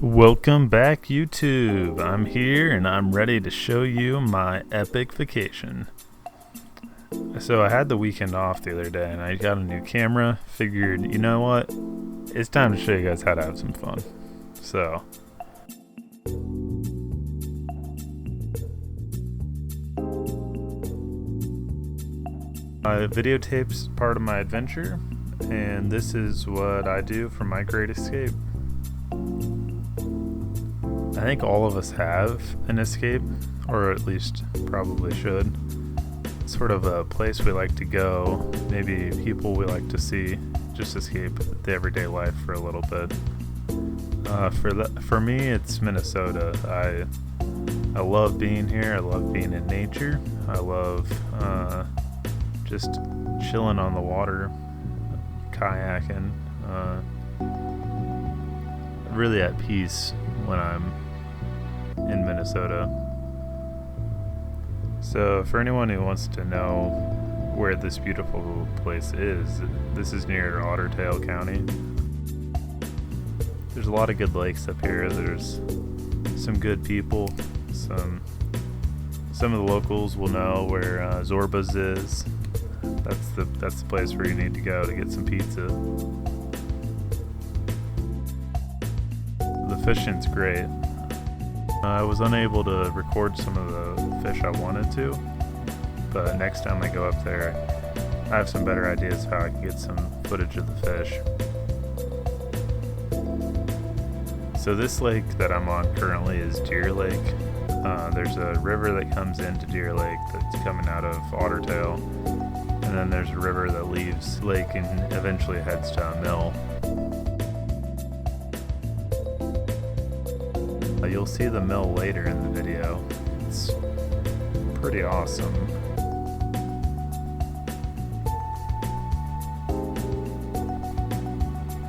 Welcome back, YouTube. I'm here and I'm ready to show you my epic vacation. So I had the weekend off the other day and I got a new camera. Figured, you know what? It's time to show you guys how to have some fun. So videotape's part of my adventure, and this is what I do for my great escape. I think all of us have an escape, or at least probably should. Sort of a place we like to go, maybe people we like to see, just escape the everyday life for a little bit. For me, it's Minnesota. I love being here. I love being in nature. I love just chilling on the water, kayaking. Really at peace when I'm in Minnesota. So for anyone who wants to know where this beautiful place is, this is near Ottertail County. There's a lot of good lakes up here. There's some good people. Some of the locals will know where Zorba's is. That's the place where you need to go to get some pizza. The fishing's great. I was unable to record some of the fish I wanted to, but next time I go up there, I have some better ideas how I can get some footage of the fish. So this lake that I'm on currently is Deer Lake. There's a river that comes into Deer Lake that's coming out of Ottertail, and then there's a river that leaves the lake and eventually heads to a mill. You'll see the mill later in the video. It's pretty awesome.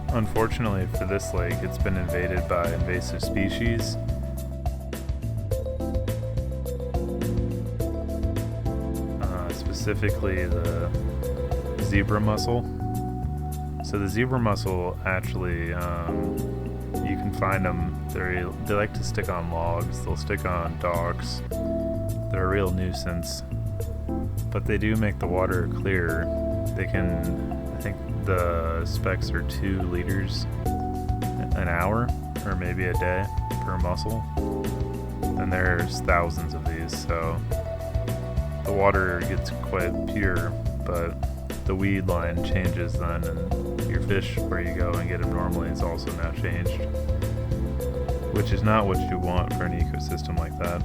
Unfortunately for this lake, it's been invaded by invasive species. Specifically the zebra mussel. So the zebra mussel actually, you can find them. They like to stick on logs. They'll stick on docks. They're a real nuisance, but they do make the water clearer. They can, I think the specs are 2 liters an hour, or maybe a day per mussel. And there's thousands of these, so the water gets quite pure, but the weed line changes then, and your fish where you go and get them normally is also now changed, which is not what you want for an ecosystem like that.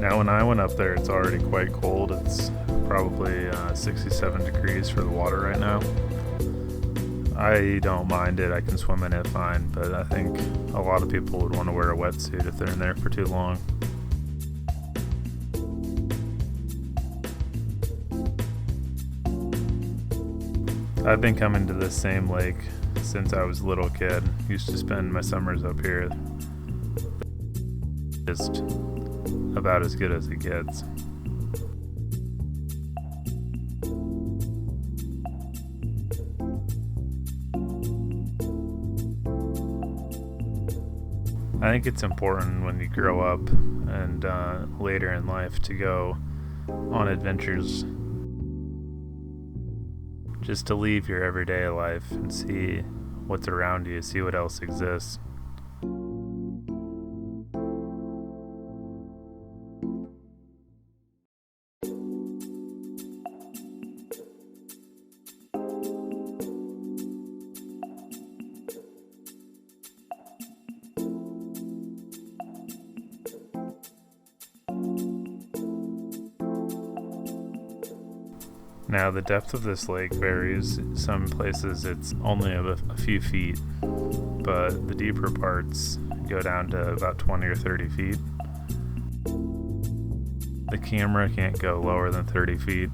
Now when I went up there, it's already quite cold. It's probably 67 degrees for the water right now. I don't mind it. I can swim in it fine, but I think a lot of people would want to wear a wetsuit if they're in there for too long. I've been coming to this same lake since I was a little kid. Used to spend my summers up here. Just about as good as it gets. I think it's important when you grow up and later in life to go on adventures, just to leave your everyday life and see what's around you, see what else exists. Now the depth of this lake varies. Some places it's only a few feet, but the deeper parts go down to about 20 or 30 feet. The camera can't go lower than 30 feet,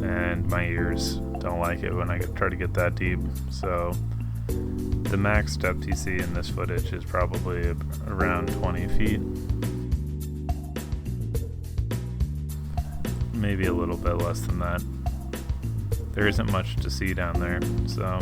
and my ears don't like it when I try to get that deep. So the max depth you see in this footage is probably around 20 feet. maybe a little bit less than that. There isn't much to see down there, so.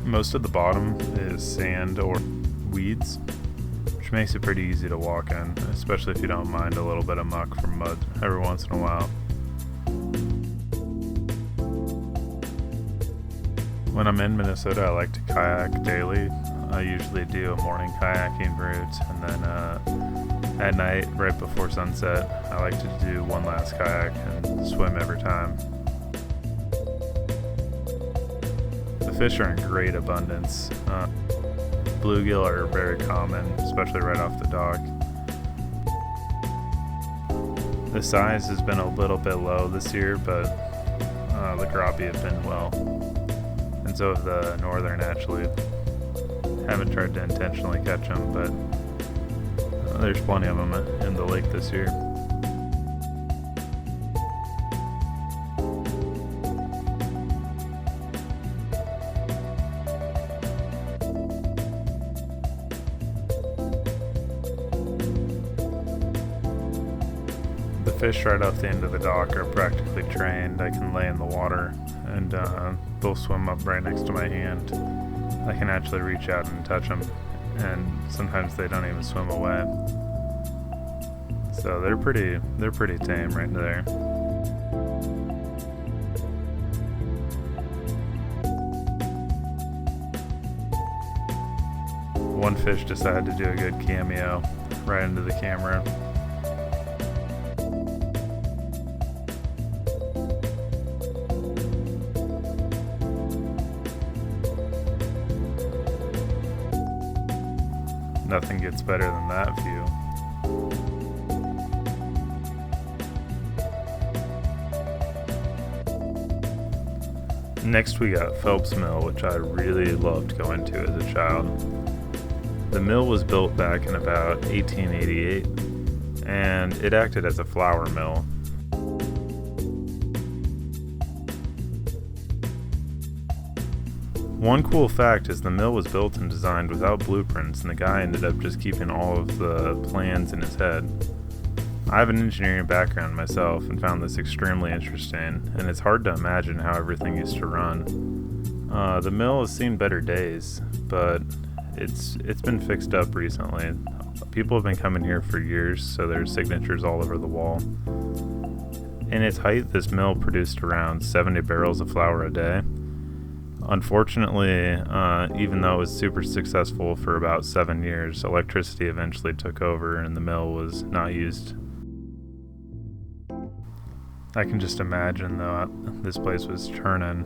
Most of the bottom is sand or weeds, which makes it pretty easy to walk in, especially if you don't mind a little bit of muck from mud every once in a while. When I'm in Minnesota, I like to kayak daily. I usually do a morning kayaking route, and then at night, right before sunset, I like to do one last kayak and swim every time. The fish are in great abundance. Bluegill are very common, especially right off the dock. The size has been a little bit low this year, but the crappie have been well. And so have the northern, actually. Haven't tried to intentionally catch them, but there's plenty of them in the lake this year. The fish right off the end of the dock are practically trained. I can lay in the water and they'll swim up right next to my hand. I can actually reach out and touch them, and sometimes they don't even swim away. So they're pretty tame right there. One fish decided to do a good cameo right into the camera. Nothing gets better than that view. Next we got Phelps Mill, which I really loved going to as a child. The mill was built back in about 1888, and it acted as a flour mill. One cool fact is the mill was built and designed without blueprints, and the guy ended up just keeping all of the plans in his head. I have an engineering background myself and found this extremely interesting, and it's hard to imagine how everything used to run. The mill has seen better days, but it's been fixed up recently. People have been coming here for years, so there's signatures all over the wall. In its height, this mill produced around 70 barrels of flour a day. Unfortunately, even though it was super successful for about 7 years, electricity eventually took over and the mill was not used. I can just imagine, though, this place was churning.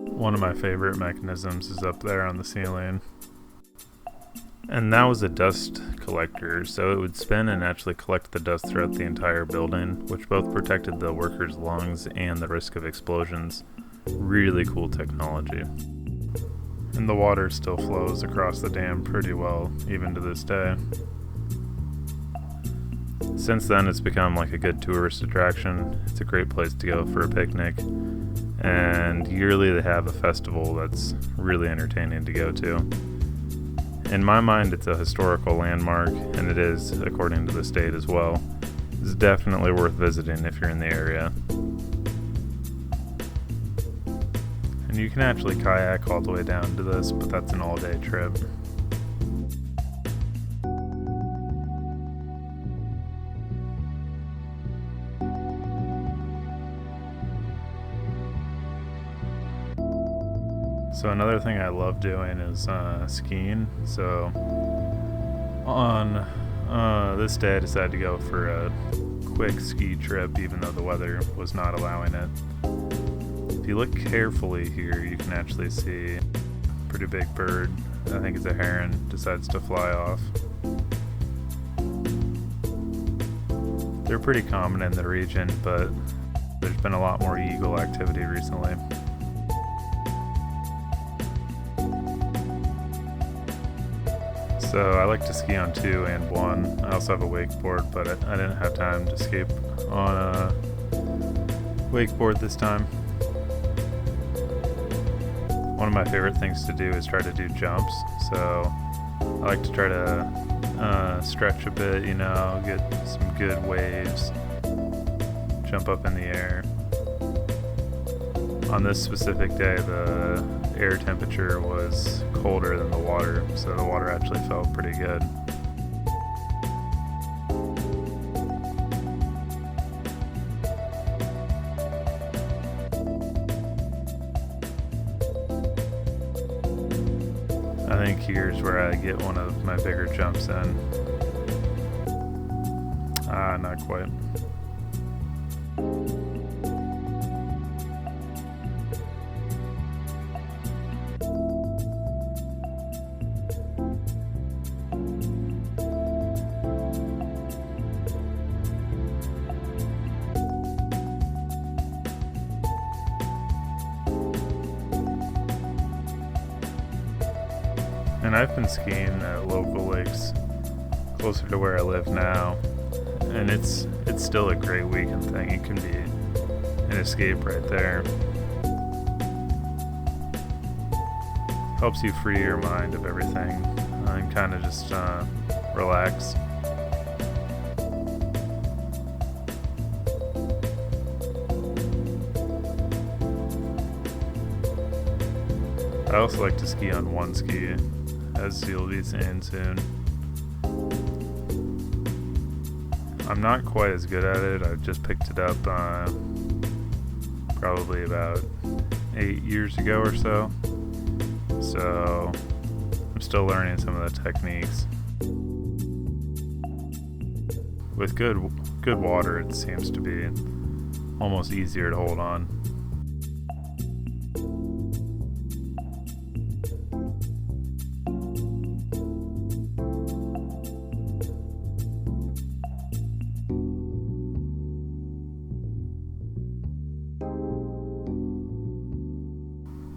One of my favorite mechanisms is up there on the ceiling. And that was a dust collector, so it would spin and actually collect the dust throughout the entire building, which both protected the workers' lungs and the risk of explosions. Really cool technology. And the water still flows across the dam pretty well, even to this day. Since then, it's become like a good tourist attraction. It's a great place to go for a picnic. And yearly they have a festival that's really entertaining to go to. In my mind, it's a historical landmark, and it is, according to the state as well. It's definitely worth visiting if you're in the area. And you can actually kayak all the way down to this, but that's an all-day trip. So another thing I love doing is skiing. So on this day I decided to go for a quick ski trip, even though the weather was not allowing it. If you look carefully here, you can actually see a pretty big bird. I think it's a heron, decides to fly off. They're pretty common in the region, but there's been a lot more eagle activity recently. So I like to ski on 2 and 1. I also have a wakeboard, but I didn't have time to skate on a wakeboard this time. One of my favorite things to do is try to do jumps. So I like to try to stretch a bit, get some good waves, jump up in the air. On this specific day, the air temperature was colder than the water, so the water actually felt pretty good. I think here's where I get one of my bigger jumps in. Not quite. And I've been skiing at local lakes closer to where I live now, and it's still a great weekend thing. It can be an escape right there. Helps you free your mind of everything and kind of just relax. I also like to ski on one ski, as you'll be seeing soon. I'm not quite as good at it. I've just picked it up probably about 8 years ago or so. So I'm still learning some of the techniques. With good water, it seems to be almost easier to hold on.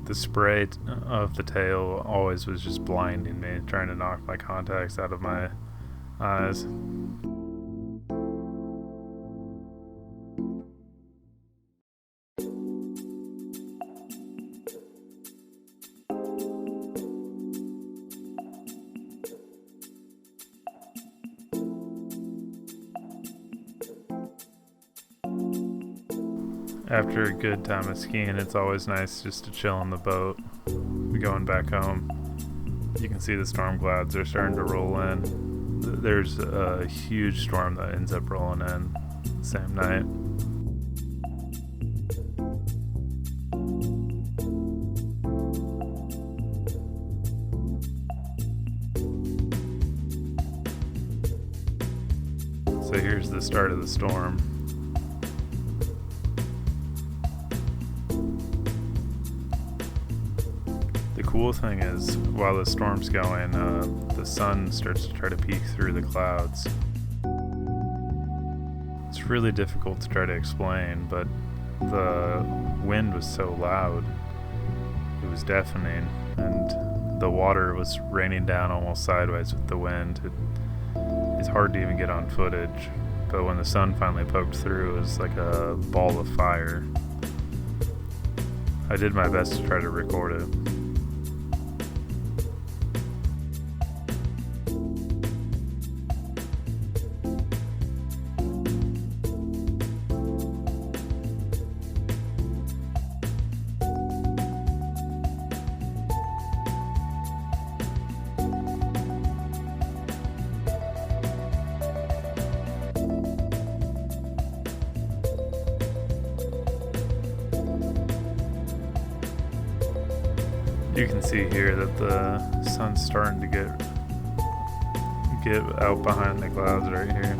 The spray of the tail always was just blinding me, trying to knock my contacts out of my eyes. After a good time of skiing, it's always nice just to chill on the boat. Going back home, you can see the storm clouds are starting to roll in. There's a huge storm that ends up rolling in the same night. So here's the start of the storm. The cool thing is, while the storm's going, the sun starts to try to peek through the clouds. It's really difficult to try to explain, but the wind was so loud, it was deafening, and the water was raining down almost sideways with the wind. It's hard to even get on footage, but when the sun finally poked through, it was like a ball of fire. I did my best to try to record it. You can see here that the sun's starting to get out behind the clouds right here.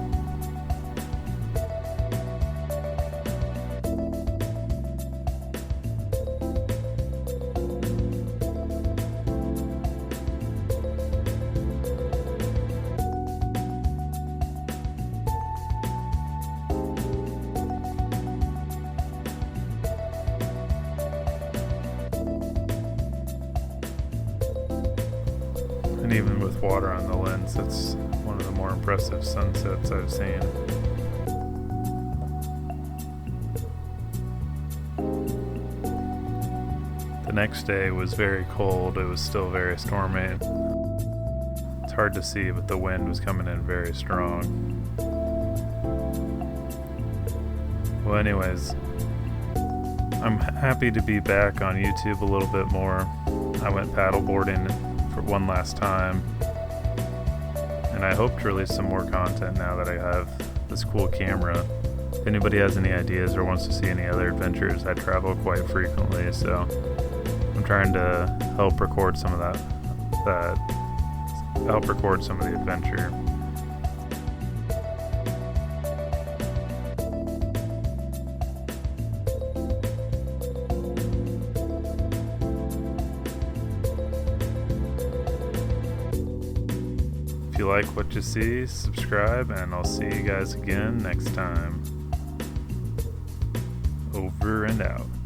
even with water on the lens, it's one of the more impressive sunsets I've seen. The next day was very cold. It was still very stormy. It's hard to see, but the wind was coming in very strong. Well, anyways, I'm happy to be back on YouTube a little bit more. I went paddleboarding for one last time, and I hope to release some more content now that I have this cool camera. If anybody has any ideas or wants to see any other adventures, I travel quite frequently, so I'm trying to help record some of help record some of the adventure. If you like what you see, subscribe, and I'll see you guys again next time. Over and out.